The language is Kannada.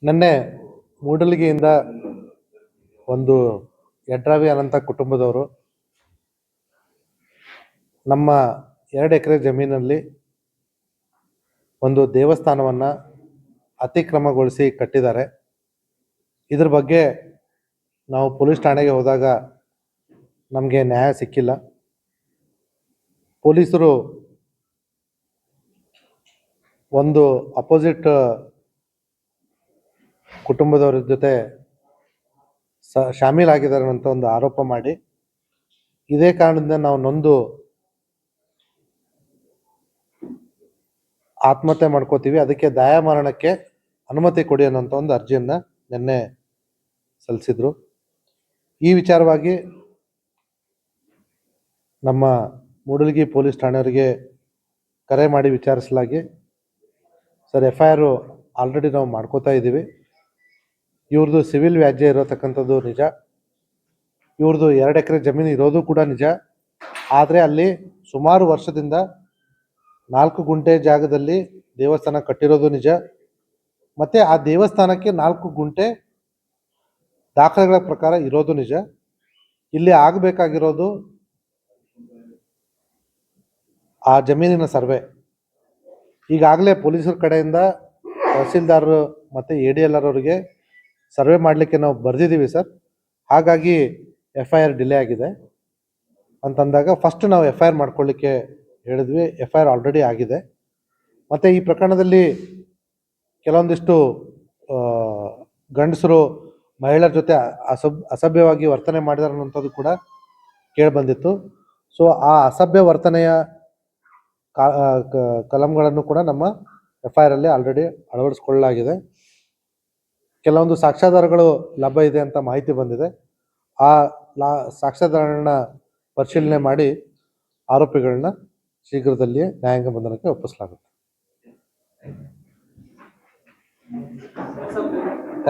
ನಿನ್ನೆ ಮೂಡಲಗಿಯಿಂದ ಒಂದು ಯಡ್ರಾವಿ ಅನಂತ ಕುಟುಂಬದವರು ನಮ್ಮ 2 ಎಕರೆ ಜಮೀನಲ್ಲಿ ಒಂದು ದೇವಸ್ಥಾನವನ್ನು ಅತಿಕ್ರಮಗೊಳಿಸಿ ಕಟ್ಟಿದ್ದಾರೆ. ಇದ್ರ ಬಗ್ಗೆ ನಾವು ಪೊಲೀಸ್ ಠಾಣೆಗೆ ಹೋದಾಗ ನಮಗೆ ನ್ಯಾಯ ಸಿಕ್ಕಿಲ್ಲ. ಪೊಲೀಸರು ಒಂದು ಅಪೋಸಿಟ್ ಕುಟುಂಬದವರ ಜೊತೆ ಶಾಮೀಲಾಗಿದ್ದಾರೆ ಅಂತ ಒಂದು ಆರೋಪ ಮಾಡಿ, ಇದೇ ಕಾರಣದಿಂದ ನಾವು ನೊಂದು ಆತ್ಮಹತ್ಯೆ ಮಾಡ್ಕೋತೀವಿ, ಅದಕ್ಕೆ ದಯಾಮರಣಕ್ಕೆ ಅನುಮತಿ ಕೊಡಿ ಅನ್ನೋಂಥ ಒಂದು ಅರ್ಜಿಯನ್ನು ನಿನ್ನೆ ಸಲ್ಲಿಸಿದ್ರು. ಈ ವಿಚಾರವಾಗಿ ನಮ್ಮ ಮೂಡಲಗಿ ಪೊಲೀಸ್ ಠಾಣೆಯವರಿಗೆ ಕರೆ ಮಾಡಿ ವಿಚಾರಿಸಲಾಗಿ, ಸರ್ FIR ಆಲ್ರೆಡಿ ನಾವು ಮಾಡ್ಕೋತಾ ಇದ್ದೀವಿ, ಇವ್ರದ್ದು ಸಿವಿಲ್ ವ್ಯಾಜ್ಯ ಇರತಕ್ಕಂಥದ್ದು ನಿಜ, ಇವ್ರದ್ದು 2 ಎಕರೆ ಜಮೀನು ಇರೋದು ಕೂಡ ನಿಜ. ಆದರೆ ಅಲ್ಲಿ ಸುಮಾರು ವರ್ಷದಿಂದ 4 ಗುಂಟೆ ಜಾಗದಲ್ಲಿ ದೇವಸ್ಥಾನ ಕಟ್ಟಿರೋದು ನಿಜ. ಮತ್ತು ಆ ದೇವಸ್ಥಾನಕ್ಕೆ 4 ಗುಂಟೆ ದಾಖಲೆಗಳ ಪ್ರಕಾರ ಇರೋದು ನಿಜ. ಇಲ್ಲಿ ಆಗಬೇಕಾಗಿರೋದು ಆ ಜಮೀನಿನ ಸರ್ವೆ. ಈಗಾಗಲೇ ಪೊಲೀಸರ ಕಡೆಯಿಂದ ತಹಸೀಲ್ದಾರರು ಮತ್ತು ADLR ಅವರಿಗೆ ಸರ್ವೆ ಮಾಡಲಿಕ್ಕೆ ನಾವು ಬರೆದಿದ್ದೀವಿ ಸರ್, ಹಾಗಾಗಿ FIR ಡಿಲೇ ಆಗಿದೆ ಅಂತಂದಾಗ ಫಸ್ಟ್ ನಾವು FIR ಮಾಡ್ಕೊಳ್ಳಿಕ್ಕೆ ಹೇಳಿದ್ವಿ. FIR ಆಲ್ರೆಡಿ ಆಗಿದೆ. ಮತ್ತು ಈ ಪ್ರಕರಣದಲ್ಲಿ ಕೆಲವೊಂದಿಷ್ಟು ಗಂಡಸರು ಮಹಿಳೆಯರ ಜೊತೆ ಅಸಭ್ಯವಾಗಿ ವರ್ತನೆ ಮಾಡಿದಾರೆ ಅನ್ನೋಂಥದ್ದು ಕೂಡ ಕೇಳಿಬಂದಿತ್ತು. ಸೊ ಆ ಅಸಭ್ಯ ವರ್ತನೆಯ ಕಲಂಗಳನ್ನು ಕೂಡ ನಮ್ಮ FIR ಅಲ್ಲಿ ಆಲ್ರೆಡಿ ಅಳವಡಿಸ್ಕೊಳ್ಳಲಾಗಿದೆ. ಕೆಲವೊಂದು ಸಾಕ್ಷ್ಯಾಧಾರಗಳು ಲಭ್ಯ ಇದೆ ಅಂತ ಮಾಹಿತಿ ಬಂದಿದೆ. ಆ ಸಾಕ್ಷ್ಯಾಧಾರಗಳನ್ನ ಪರಿಶೀಲನೆ ಮಾಡಿ ಆರೋಪಿಗಳನ್ನ ಶೀಘ್ರದಲ್ಲಿಯೇ ನ್ಯಾಯಾಂಗ ಬಂಧನಕ್ಕೆ ಒಪ್ಪಿಸಲಾಗುತ್ತೆ.